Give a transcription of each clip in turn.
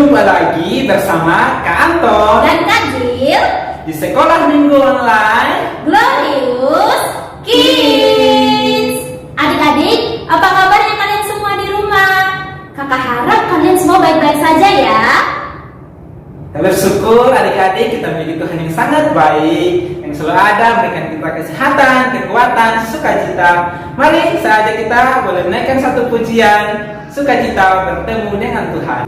Jumpa lagi bersama Kak Anton dan Kak Jill di Sekolah Minggu Online Glorious Kids. Adik-adik, apa kabarnya kalian semua di rumah? Kakak harap kalian semua baik-baik saja ya. Kita bersyukur adik-adik kita memiliki Tuhan yang sangat baik, yang selalu ada memberikan kita kesehatan, kekuatan, sukacita. Mari saja kita boleh menaikkan satu pujian, sukacita bertemu dengan Tuhan.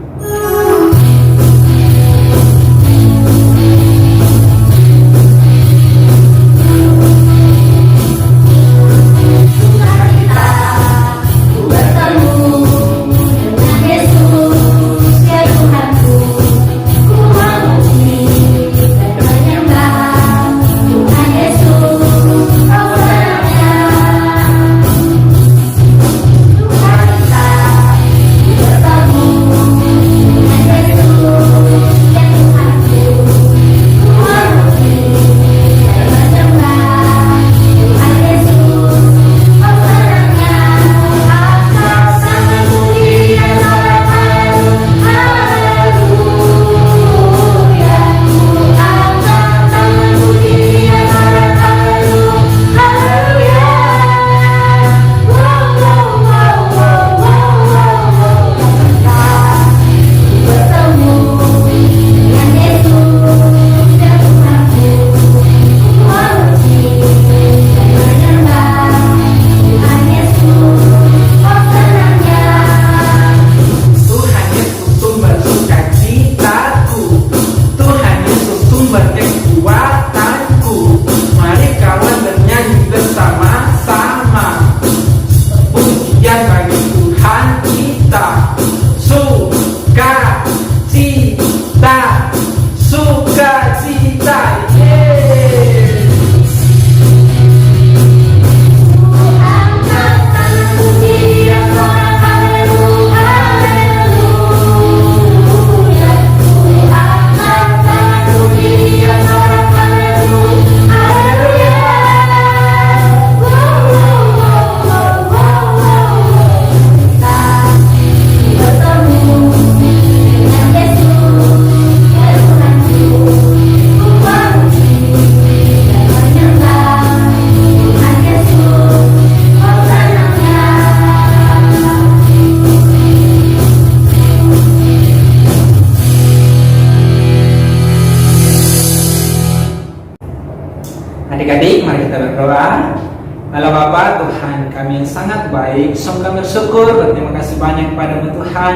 Adik-adik, mari kita berdoa. Allah Bapa, Tuhan kami yang sangat baik, sungguh kami bersyukur, berterima kasih banyak kepada Tuhan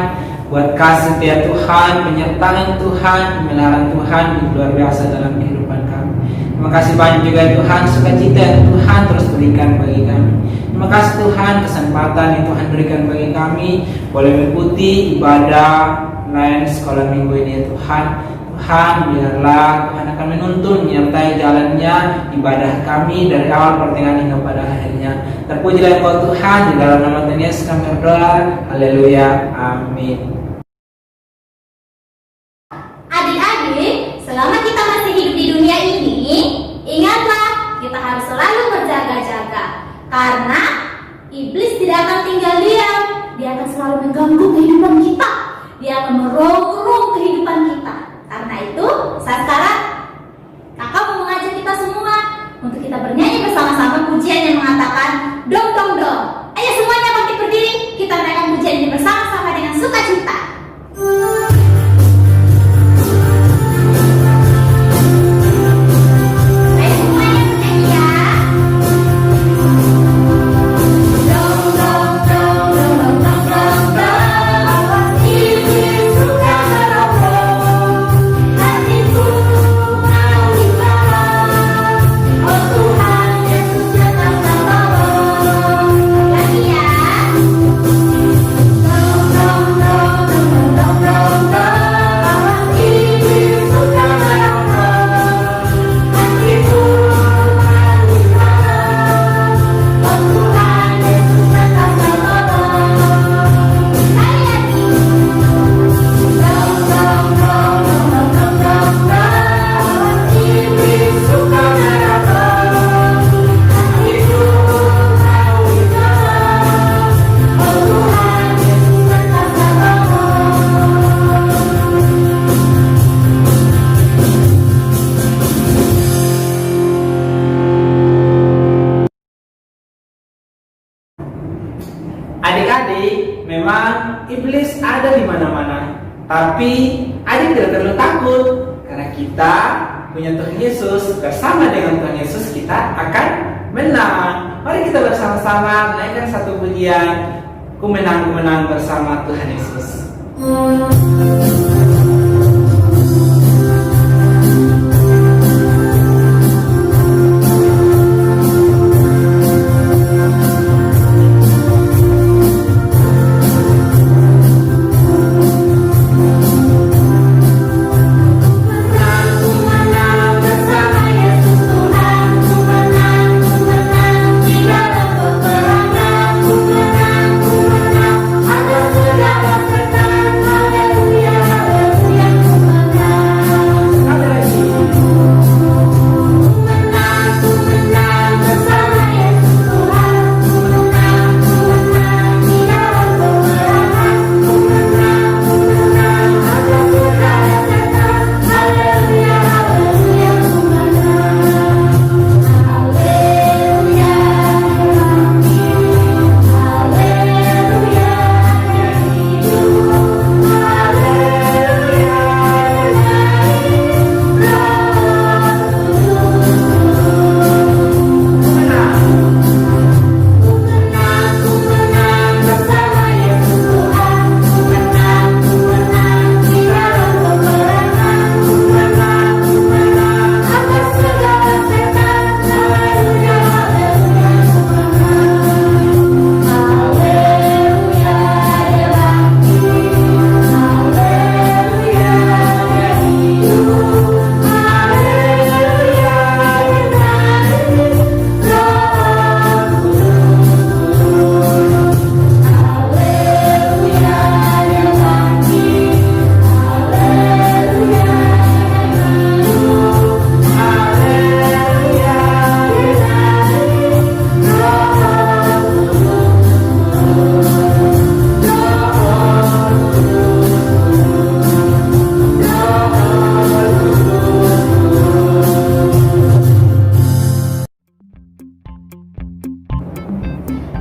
buat kasih setia Tuhan, penyertaan Tuhan, pemeliharaan Tuhan yang luar biasa dalam kehidupan kami. Terima kasih banyak juga Tuhan, sukacita yang Tuhan terus berikan bagi kami. Terima kasih Tuhan, kesempatan yang Tuhan berikan bagi kami boleh mengikuti ibadah lain sekolah minggu ini ya Tuhan. Tuhan, biarlah Tuhan akan menuntun menyertai jalannya ibadah kami dari awal pertengahan hingga pada akhirnya. Terpujilah Engkau Tuhan, di dalam nama Tuhan Yesus kami berdoa. Haleluya, amin. Adik-adik, selama kita masih hidup di dunia ini, ingatlah kita harus selalu berjaga-jaga. Karena iblis tidak akan tinggal diam. Dia akan selalu mengganggu kehidupan kita. Dia akan merongrong kehidupan kita. Karena itu, saat sekarang kakak mau mengajak kita semua untuk kita bernyanyi bersama-sama pujian yang mengatakan dong dong dong. Ayo semuanya bangkit berdiri, kita naikkan pujian ini bersama-sama dengan sukacita. Hatiku ada di mana-mana. Tapi adik tidak perlu takut karena kita punya Tuhan Yesus. Bersama dengan Tuhan Yesus kita akan menang. Mari kita bersama-sama menaikkan satu pujian, ku menang bersama Tuhan Yesus.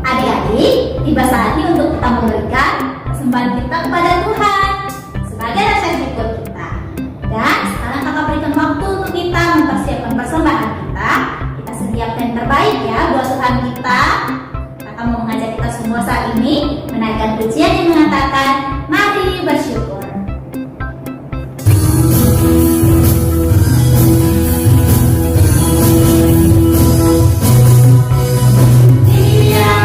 Adik-adik, tiba saatnya untuk kita memberikan persembahan kita kepada Tuhan sebagai rasa syukur kita. Dan sekarang kakak berikan waktu untuk kita mempersiapkan persembahan kita. Kita sediakan yang terbaik ya buat Tuhan kita. Kakak mau mengajak kita semua saat ini menaikkan pujian yang mengatakan, mari bersyukur. Dia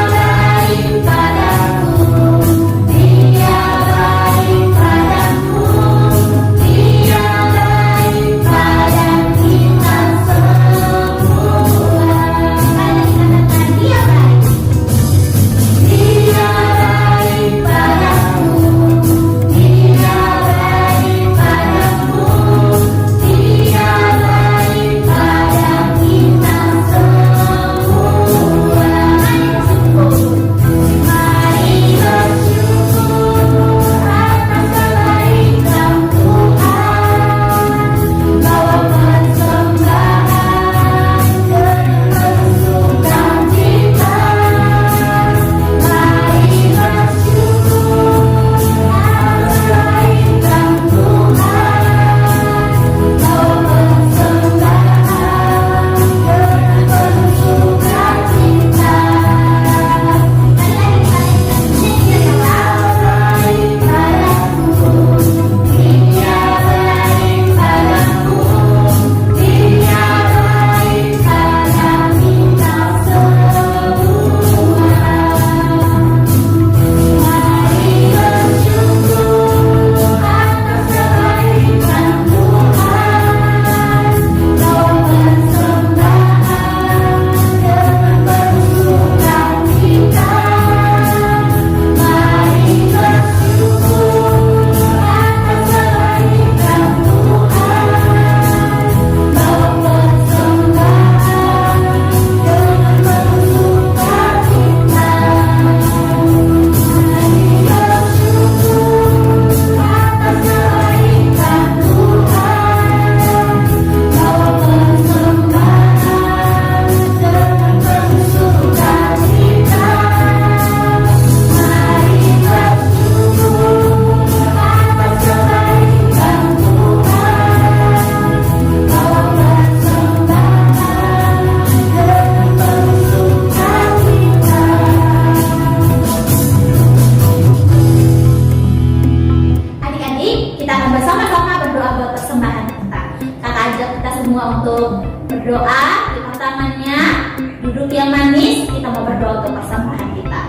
berdoa untuk persembahan kita.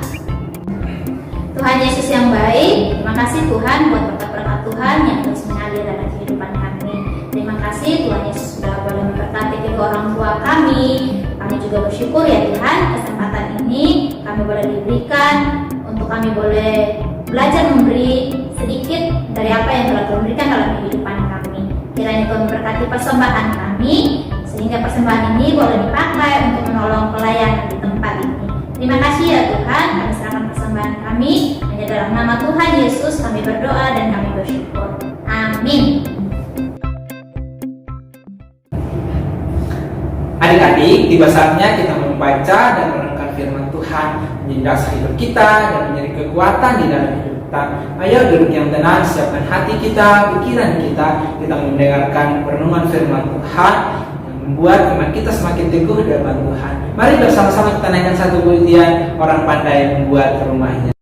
Tuhan Yesus yang baik, terima kasih Tuhan buat berkat-berkat Tuhan yang terus mengalir dalam kehidupan kami. Terima kasih Tuhan Yesus sudah boleh memberkati kedua orang tua kami. Kami juga bersyukur ya Tuhan, kesempatan ini kami boleh diberikan untuk kami boleh belajar memberi sedikit dari apa yang telah Tuhan berikan dalam kehidupan kami. Kiranya Tuhan memberkati persembahan kami, sehingga persembahan ini boleh dipakai untuk menolong pelayanan di tempat ini. Terima kasih ya Tuhan, kami serahkan persembahan kami. Hanya dalam nama Tuhan Yesus kami berdoa dan kami bersyukur. Amin. Adik-adik, tiba saatnya kita membaca dan merenungkan firman Tuhan menjadi dasar hidup kita dan menjadi kekuatan di dalam hidup kita. Ayo duduk yang tenang, siapkan hati kita, pikiran kita mendengarkan perenungan firman Tuhan yang membuat iman kita semakin teguh dalam Tuhan. Mari bersama-sama kita naikkan satu pujian, orang pandai membuat rumahnya.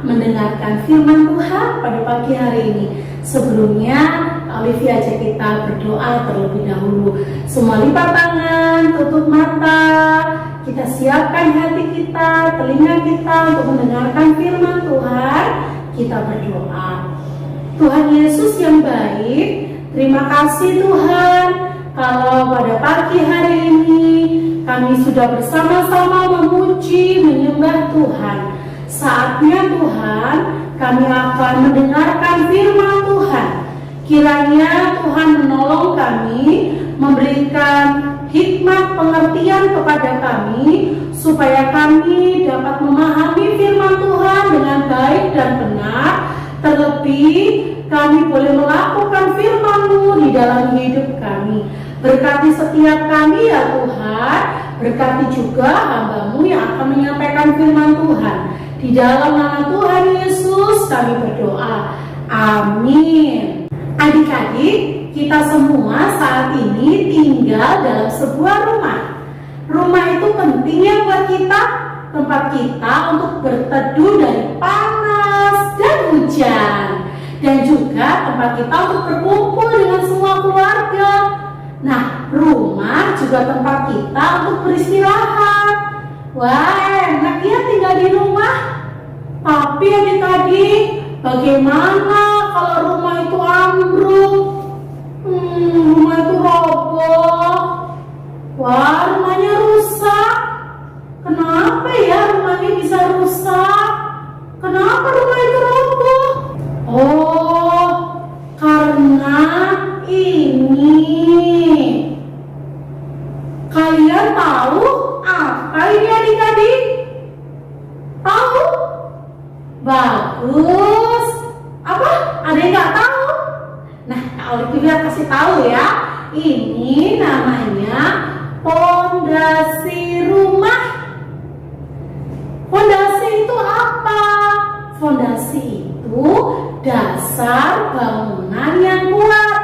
mendengarkan firman Tuhan pada pagi hari ini. Sebelumnya, Olivia ajak kita berdoa terlebih dahulu. Semua lipat tangan, tutup mata, kita siapkan hati kita, telinga kita untuk mendengarkan firman Tuhan. Kita berdoa. Tuhan Yesus yang baik, terima kasih Tuhan, kalau pada pagi hari ini kami sudah bersama-sama memuji, menyembah Tuhan. Saatnya Tuhan, kami akan mendengarkan firman Tuhan. Kiranya Tuhan menolong kami, memberikan hikmat pengertian kepada kami, supaya kami dapat memahami firman Tuhan dengan baik dan benar. Terlebih, kami boleh melakukan firman-Mu di dalam hidup kami. Berkati setiap kami ya Tuhan, berkati juga hamba-Mu yang akan menyampaikan firman Tuhan. Di dalam nama Tuhan Yesus kami berdoa. Amin. Adik-adik, kita semua saat ini tinggal dalam sebuah rumah. Rumah itu penting ya buat kita, tempat kita untuk berteduh dari panas dan hujan, dan juga tempat kita untuk berkumpul dengan semua keluarga. Nah, rumah juga tempat kita untuk beristirahat. Wah, enak ya tinggal di rumah. Tapi adik-adik, bagaimana kalau rumah itu ambruk? Rumah itu roboh. Wah, rumahnya rusak. Kenapa ya rumahnya bisa rusak? Kenapa rumah itu roboh? Oh, karena ini. Kalian tahu apa ini adik-adik? Tahu? Bagus. Apa? Ada yang nggak tahu? Nah, Kak Olivia kasih tahu ya. Ini namanya pondasi rumah. Pondasi itu apa? Pondasi itu dasar bangunan yang kuat.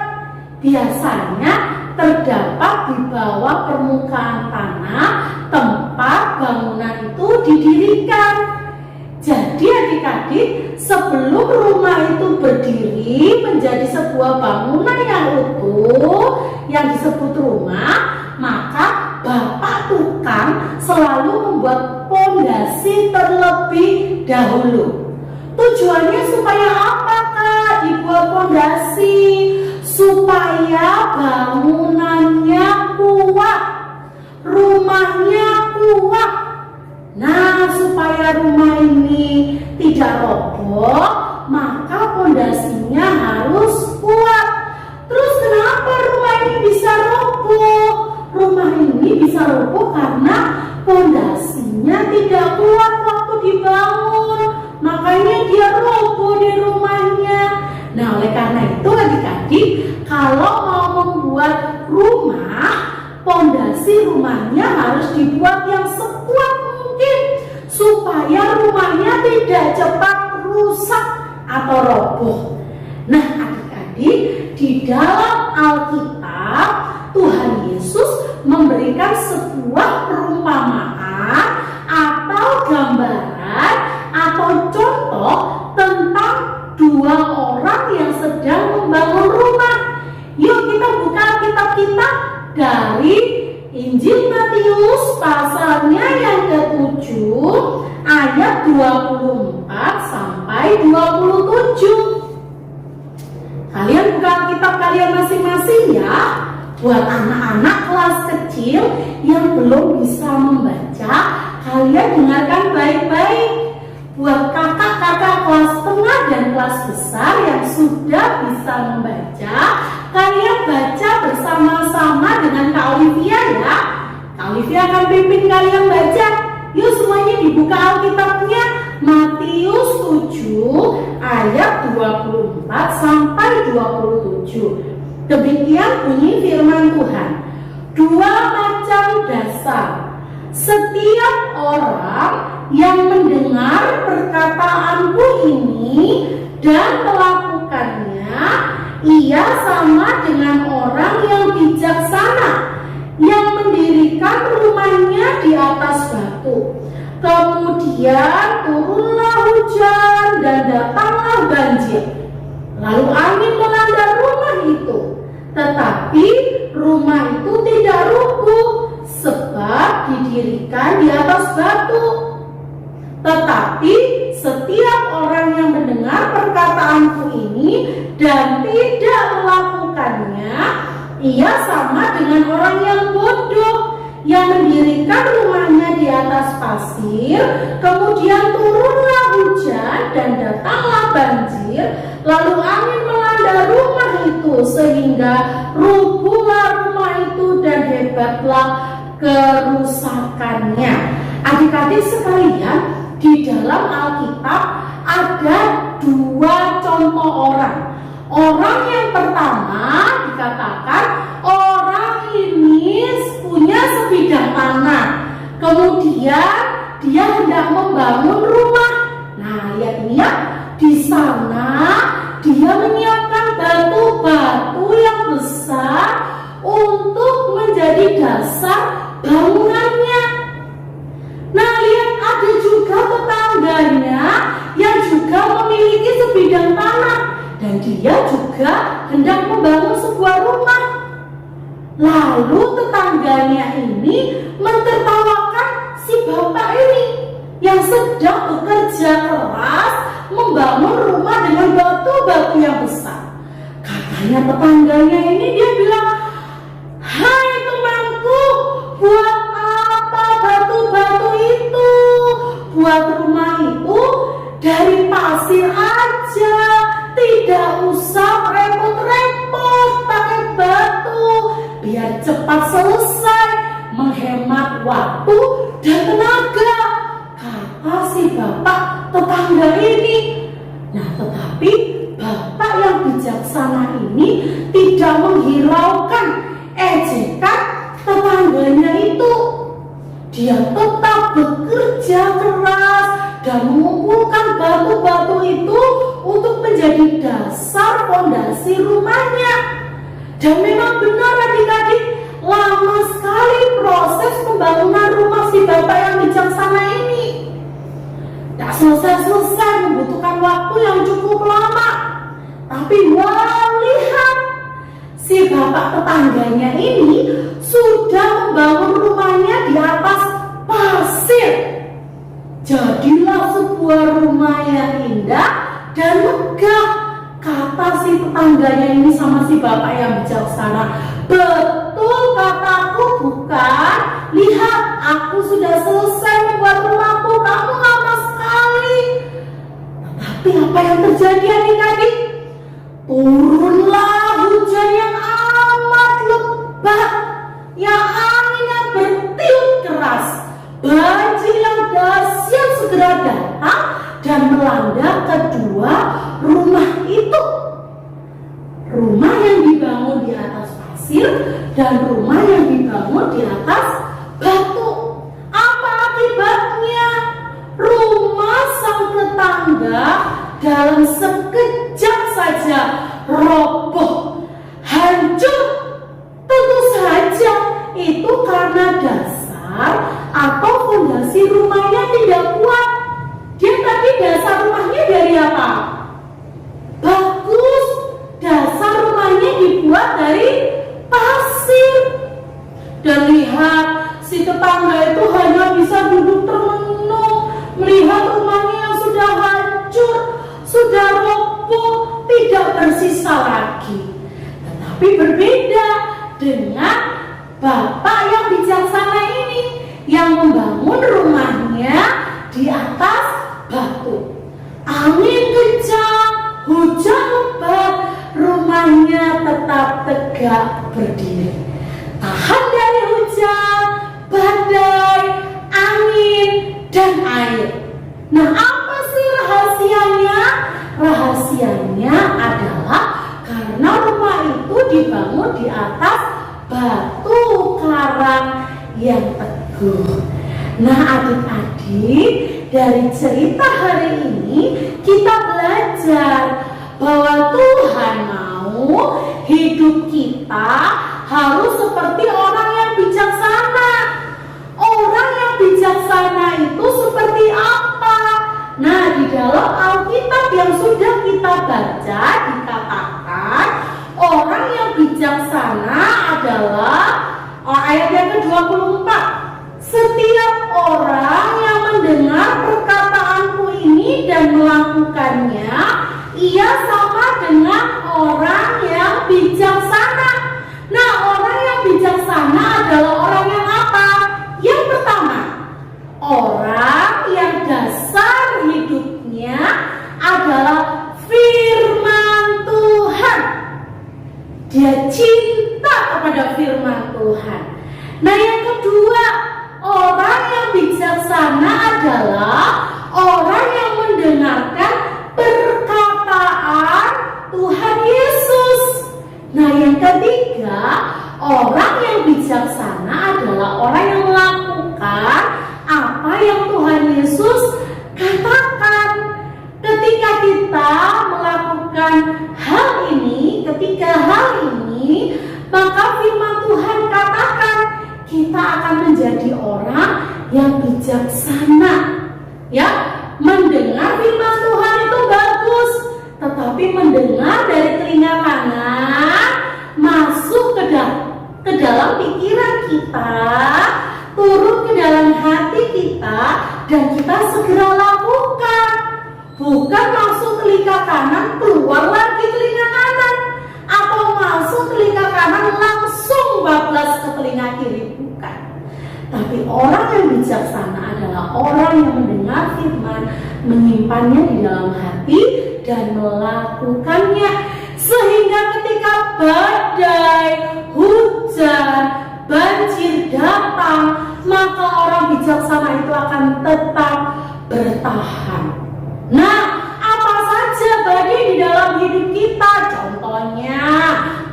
Biasanya terdapat di bawah permukaan tanah, tempat didirikan. Jadi adik-adik, sebelum rumah itu berdiri menjadi sebuah bangunan yang utuh yang disebut rumah, maka bapak tukang selalu membuat pondasi terlebih dahulu. Tujuannya supaya apa, Kak? Dibuat pondasi supaya bangunannya kuat, rumahnya kuat. Nah, supaya rumah ini tidak roboh, maka pondasinya harus kuat. Terus kenapa rumah ini bisa roboh? Rumah ini bisa roboh karena pondasinya tidak kuat waktu dibangun. Makanya dia roboh di rumahnya. Nah, oleh karena itu adik-adik, kalau mau membuat rumah, pondasi rumahnya harus dibuat yang sekuat mungkin supaya rumahnya tidak cepat rusak atau roboh. Nah, adik-adik, di dalam Alkitab Tuhan Yesus memberikan sebuah perumpamaan atau gambaran atau contoh tentang dua orang yang sedang membangun rumah. Yuk kita buka kitab kita dari Injil Matius pasalnya yang ke-7 ayat 24 sampai 27. Kalian buka kitab kalian masing-masing ya. Buat anak-anak kelas kecil yang belum bisa membaca, kalian dengarkan baik-baik. Buat kakak-kakak kelas tengah dan kelas besar yang sudah bisa membaca, kalian baca bersama-sama dengan Kak Olivia ya. Kak Olivia akan pimpin kalian baca. Yuk semuanya dibuka Alkitabnya, Matius 7 ayat 24 sampai 27. Demikian bunyi firman Tuhan. Dua macam dasar. Setiap orang yang mendengar perkataanku ini dan melakukannya, ia sama dengan orang yang bijaksana yang mendirikan rumahnya di atas batu. Kemudian turunlah hujan dan datanglah banjir. Lalu angin melanda rumah itu, tetapi rumah itu tidak rubuh sebab didirikan di atas batu. Tetapi setiap orang yang mendengar perkataanku ini dan tidak melakukannya, ia sama dengan orang yang bodoh yang mendirikan rumahnya di atas pasir. Kemudian turunlah hujan dan datanglah banjir, lalu angin melanda rumah itu sehingga rubuhlah rumah itu dan hebatlah kerusakannya. Adik-adik sekalian, di dalam Alkitab ada dua contoh orang. Orang yang pertama dikatakan orang ini punya sebidang tanah. Kemudian dia hendak membangun rumah. Nah, lihat ini ya, di sana dia menyiapkan batu-batu yang besar untuk menjadi dasar bangunannya. Nah, lihat ada juga tetangganya yang juga memiliki sebidang tanah dan dia juga hendak membangun sebuah rumah. Lalu tetangganya ini mentertawakan si bapak ini yang sedang bekerja keras membangun rumah dengan batu-batu yang besar. Katanya tetangganya ini, dia bilang, "Hai temanku, buat apa batu-batu itu? Buat rumah itu dari pasir aja, tidak usah repot-repot pakai batu, biar cepat selesai, menghemat waktu dan tenaga," kata si bapak tetangga ini. Nah, tetapi bapak yang bijaksana ini tidak menghiraukan ejekan tetangganya itu. Dia tetap bekerja keras dan mengumpulkan batu-batu itu untuk menjadi dasar fondasi rumahnya. Dan memang benar adik-adik, lama sekali proses pembangunan rumah si bapak yang bijaksana ini. selesai-selesai, membutuhkan waktu yang cukup lama. Tapi wah, lihat, si bapak tetangganya ini sudah membangun rumahnya di atas pasir. Jadilah sebuah rumah yang indah dan megah. Kata si tetangganya ini sama si bapak yang bijaksana, betul kataku bukan? Lihat, aku sudah selesai membuat rumahku, kamu lama sekali. Tapi apa yang terjadi adik-adik? Turunlah hujan yang amat lebat, yang anginnya bertiup keras, banjir yang dahsyat segera datang dan melanda kedua rumah itu. Rumah yang dibangun di atas pasir dan rumah yang dibangun di atas batu. Apa akibatnya? Rumah sang tetangga dalam sekejap saja roboh, hancur. Tentu saja itu karena dasar atau fondasi rumahnya tidak kuat. Dia tadi dasar rumahnya dari apa? Bagus, dasar rumahnya dibuat dari pasir. Dan lihat, si tetangga itu hanya bisa duduk termenung melihat rumahnya yang sudah hancur, sudah roboh, tidak bersisa lagi. Tetapi berbeda dengan bapak yang bijaksana ini, yang membangun rumahnya di atas batu. Angin kencang, hujan lebat, rumahnya tetap tegak berdiri, tahan dari hujan, badai, angin, dan air. Nah, apa sih rahasianya? Rahasianya adalah karena rumah itu dibangun di atas batu karang yang teguh. Nah, adik-adik, dari cerita hari ini kita belajar bahwa Tuhan mau hidup kita harus seperti orang yang bijaksana. Orang yang bijaksana itu seperti apa? Nah, di dalam Alkitab yang sudah kita baca dikatakan orang yang bijaksana adalah ayat yang ke-24. Setiap orang yang mendengar perkataanku ini dan melakukannya, ia sama dengan orang yang bijaksana. Nah, orang yang bijaksana adalah orang yang apa? Yang pertama, orang yang dasar hidupnya adalah firman Tuhan. Dia cinta kepada firman Tuhan. Nah, yang kedua, orang yang bijaksana adalah orang yang mendengarkan perkataan Tuhan Yesus. Nah, yang ketiga, orang yang bijaksana adalah orang yang melakukan apa yang Tuhan Yesus katakan. Ketika kita melakukan hal ini, maka firman Tuhan katakan kita akan menjadi orang yang bijaksana. Ya, mendengar firman Tuhan itu bagus, tetapi mendengar dari telinga kanan masuk ke dalam pikiran kita, turun ke dalam hati kita, dan kita segera lakukan. Bukan masuk telinga kanan, keluar lagi telinga kanan, atau masuk telinga kanan langsung bablas ke telinga kiri, bukan. Tapi orang yang bijaksana adalah orang yang mendengar firman, menyimpannya di dalam hati, dan melakukannya. Sehingga ketika badai, hujan, banjir datang, maka orang bijaksana itu akan tetap bertahan. Nah, apa saja badai di dalam hidup kita? Contohnya,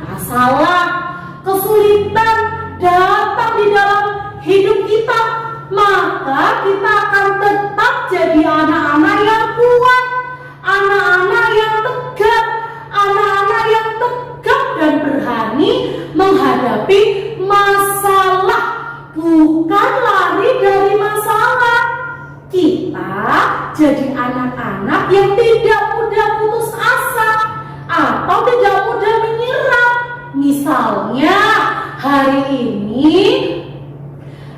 masalah, kesulitan datang di dalam hidup kita, maka kita akan tetap jadi anak-anak yang kuat, anak-anak yang tegak, anak-anak yang tegak dan berani menghadapi masalah, bukan lari dari masalah. Kita jadi anak-anak yang tidak mudah putus asa atau tidak mudah menyerah. Misalnya hari ini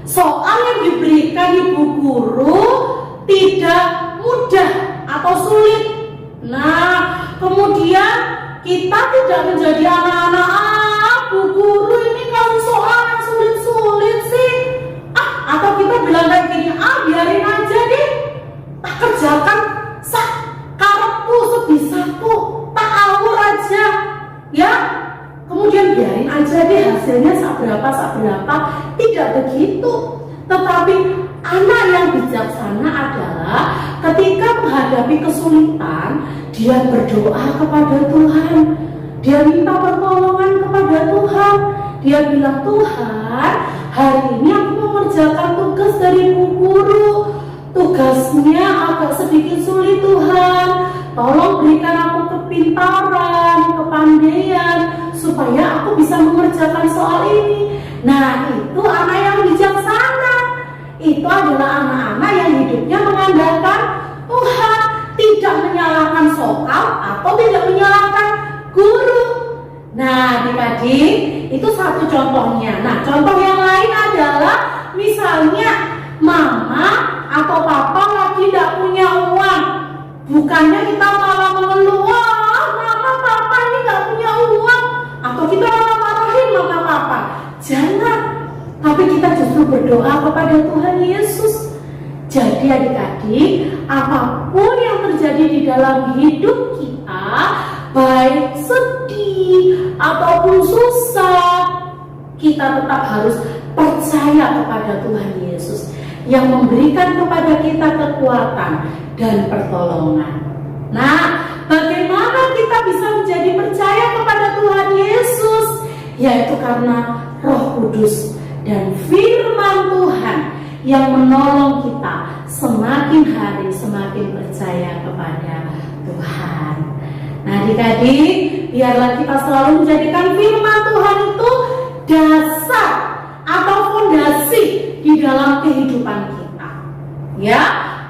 soal yang diberikan ibu guru tidak mudah atau sulit. Nah, kemudian kita tidak menjadi anak-anak, bu guru ini kasih soal yang sulit-sulit sih. Atau kita bilang kayak gini, biarin aja deh, tak kerjakan karepku sebisaku, tak awur aja, ya. Kemudian biarin aja deh hasilnya seberapa. Tidak begitu. Tetapi anak yang bijaksana adalah ketika menghadapi kesulitan, dia berdoa kepada Tuhan. Dia minta pertolongan kepada Tuhan. Dia bilang, Tuhan, hari ini aku mengerjakan tugas dari Bu Guru. Tugasnya agak sedikit sulit Tuhan. Tolong berikan aku kepintaran, kepandaian, supaya aku bisa mengerjakan soal ini. Nah, itu anak yang bijaksana. Itu adalah anak-anak yang hidupnya mengandalkan Tuhan, tidak menyalahkan soal atau tidak menyalahkan guru. Nah, adik-adik, itu satu contohnya. Nah, contoh yang lain adalah misalnya mama atau papa lagi tidak punya uang. Bukannya kita malah mengeluh, wah mama papa ini nggak punya uang, atau kita malah marahin mama papa. Jangan, tapi kita justru berdoa kepada Tuhan Yesus. Jadi adik-adik, apapun yang terjadi di dalam hidup kita, baik sedih ataupun susah, kita tetap harus percaya kepada Tuhan Yesus yang memberikan kepada kita kekuatan dan pertolongan. Nah, bagaimana kita bisa menjadi percaya kepada Tuhan Yesus? Yaitu karena Roh Kudus dan firman Tuhan yang menolong kita semakin hari semakin percaya kepada Tuhan. Nah, adik-adik, biarlah kita selalu menjadikan firman Tuhan itu dasar atau fondasi di dalam kehidupan kita. Ya,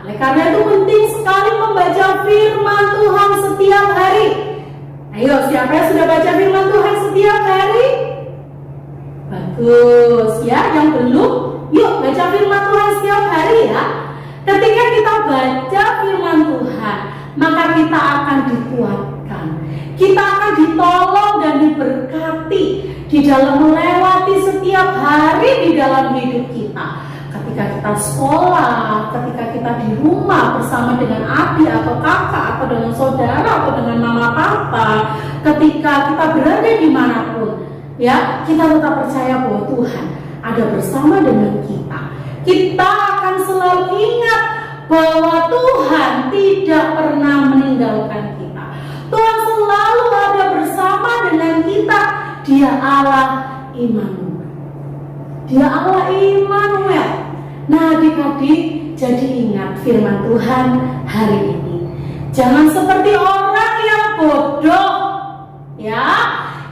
oleh karena itu penting sekali membaca firman Tuhan setiap hari. Ayo, siapa yang sudah baca firman Tuhan setiap hari? Bagus ya, yang belum, yuk baca firman Tuhan setiap hari ya. Ketika kita baca firman Tuhan, maka kita akan dikuatkan, kita akan ditolong dan diberkati di dalam melewati setiap hari di dalam hidup kita. Ketika kita sekolah, ketika kita di rumah bersama dengan adik atau kakak atau dengan saudara atau dengan mama papa, ketika kita berada dimanapun, ya, kita tetap percaya bahwa Tuhan ada bersama dengan kita. Kita akan selalu ingat bahwa Tuhan tidak pernah meninggalkan kita. Tuhan selalu ada bersama dengan kita. Dia Allah Immanuel. Dia Allah Immanuel. Nah, adik-adik, jadi ingat firman Tuhan hari ini. Jangan seperti orang yang bodoh, ya,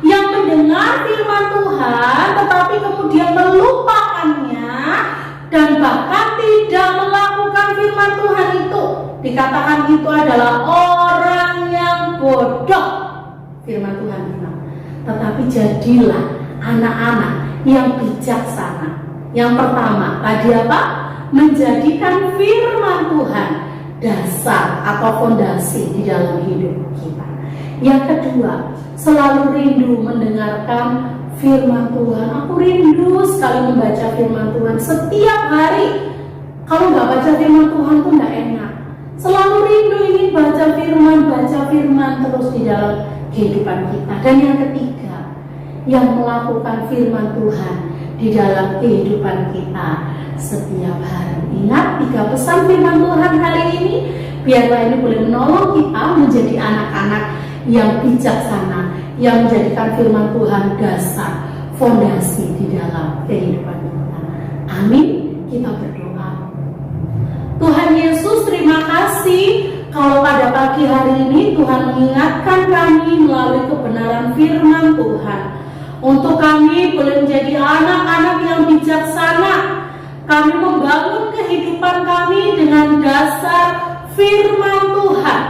yang mendengar firman Tuhan tetapi kemudian melupakannya dan bahkan tidak melakukan firman Tuhan itu. Dikatakan itu adalah orang yang bodoh. Firman Tuhan bilang, tetapi jadilah anak-anak yang bijaksana. Yang pertama, tadi apa? Menjadikan firman Tuhan dasar atau fondasi di dalam hidup kita. Yang kedua, selalu rindu mendengarkan firman Tuhan. Aku rindu sekali membaca firman Tuhan setiap hari. Kalau nggak baca firman Tuhan tuh nggak enak. Selalu rindu ingin baca firman terus di dalam kehidupan kita. Dan yang ketiga, yang melakukan firman Tuhan di dalam kehidupan kita setiap hari. Ingat 3 pesan firman Tuhan hari ini, biarlah ini boleh menolong kita menjadi anak-anak yang bijaksana, yang menjadikan firman Tuhan dasar, fondasi di dalam kehidupan kita. Amin. Kita berdoa. Tuhan Yesus, terima kasih kalau pada pagi hari ini Tuhan mengingatkan kami melalui kebenaran firman Tuhan. Untuk kami boleh menjadi anak-anak yang bijaksana. Kami membangun kehidupan kami dengan dasar firman Tuhan.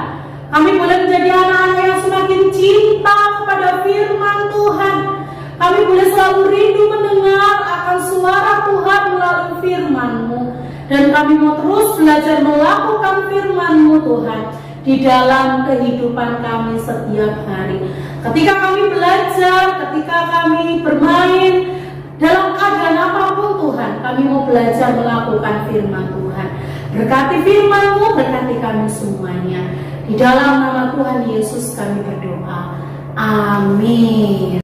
Kami boleh menjadi anak-anak yang semakin cinta kepada firman Tuhan. Kami boleh selalu rindu mendengar akan suara Tuhan melalui firman-Mu. Dan kami mau terus belajar melakukan firman-Mu Tuhan di dalam kehidupan kami setiap hari. Ketika kami belajar, ketika kami bermain, dalam keadaan apapun Tuhan, kami mau belajar melakukan firman Tuhan. Berkati firman-Mu, berkati kami semuanya. Di dalam nama Tuhan Yesus kami berdoa. Amin.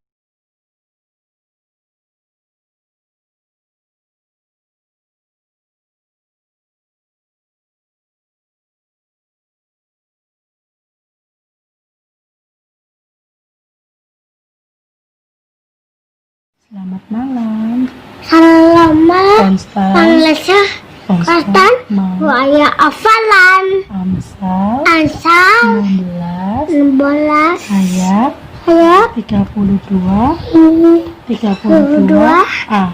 Selamat malam. Selamat Konstan. Panglesa Katan Waya Afalan Amsal Ansal 16 ayat 32 A.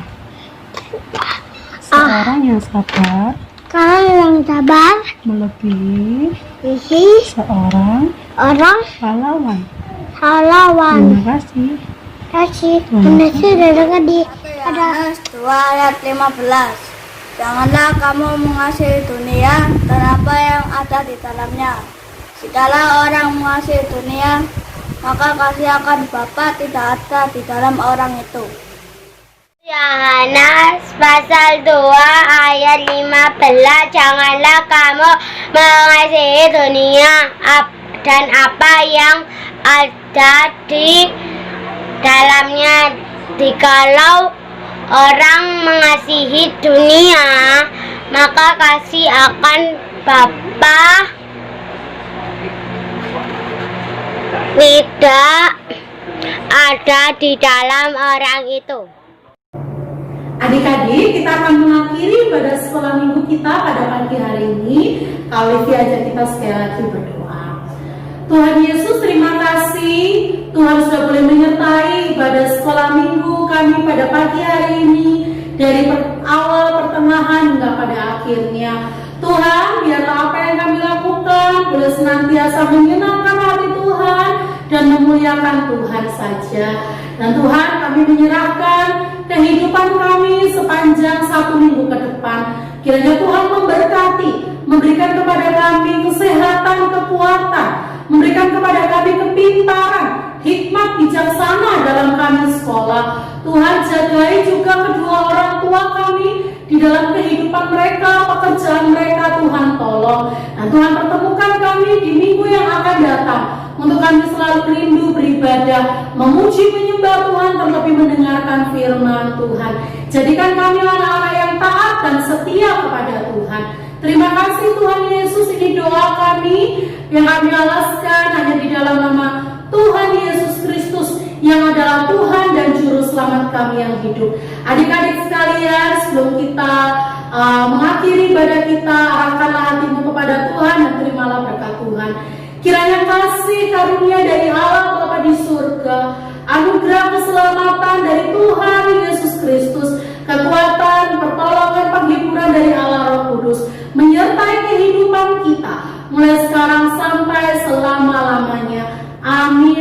Seorang yang sabar Kalau yang sabar melebihi Isi seorang orang pahlawan. Halawan Terima kasih. Kasih Kondisi dari di ada 2 ayat 15. Janganlah kamu mengasihi dunia dan apa yang ada di dalamnya. Jikalau orang mengasihi dunia, maka kasih akan Bapa tidak ada di dalam orang itu. Yohanes pasal 2 ayat 15. Janganlah kamu mengasihi dunia dan apa yang ada di dalamnya. Jikalau orang mengasihi dunia, maka kasih akan Bapa tidak ada di dalam orang itu. Adik-adik, kita akan mengakhiri ibadah sekolah minggu kita pada pagi hari ini. Kali ajak kita sekali lagi berdoa. Tuhan Yesus, terima kasih Tuhan sudah boleh menyertai ibadah sekolah minggu kami pada pagi hari ini, dari awal, pertengahan hingga pada akhirnya. Tuhan, biarlah apa yang kami lakukan boleh senantiasa menyenangkan hati Tuhan dan memuliakan Tuhan saja. Dan Tuhan, kami menyerahkan kehidupan kami sepanjang 1 minggu ke depan. Kiranya Tuhan memberkati, memberikan kepada kami kesehatan, kekuatan, memberikan kepada kami kepintaran, hikmat bijaksana dalam kami sekolah. Tuhan, jagai juga kedua orang tua kami di dalam kehidupan mereka, pekerjaan mereka. Tuhan, tolong. Dan Tuhan, pertemukan kami di minggu yang akan datang untuk kami selalu rindu beribadah, memuji, menyembah Tuhan, terlebih mendengarkan firman Tuhan. Jadikan kami anak-anak yang taat dan setia kepada Tuhan. Terima kasih Tuhan Yesus, ini doa kami yang kami alaskan hanya di dalam nama Tuhan Yesus Kristus yang adalah Tuhan dan Juru Selamat kami yang hidup. Adik-adik sekalian, sebelum kita mengakhiri ibadah kita, arahkanlah hatimu kepada Tuhan dan terimalah berkat Tuhan. Kiranya kasih karunia dari Allah Bapa di surga, anugerah keselamatan dari Tuhan Yesus Kristus, kekuatan, pertolongan, penghiburan dari Allah Roh Kudus menyertai kehidupan kita mulai sekarang sampai selama-lamanya. Amin.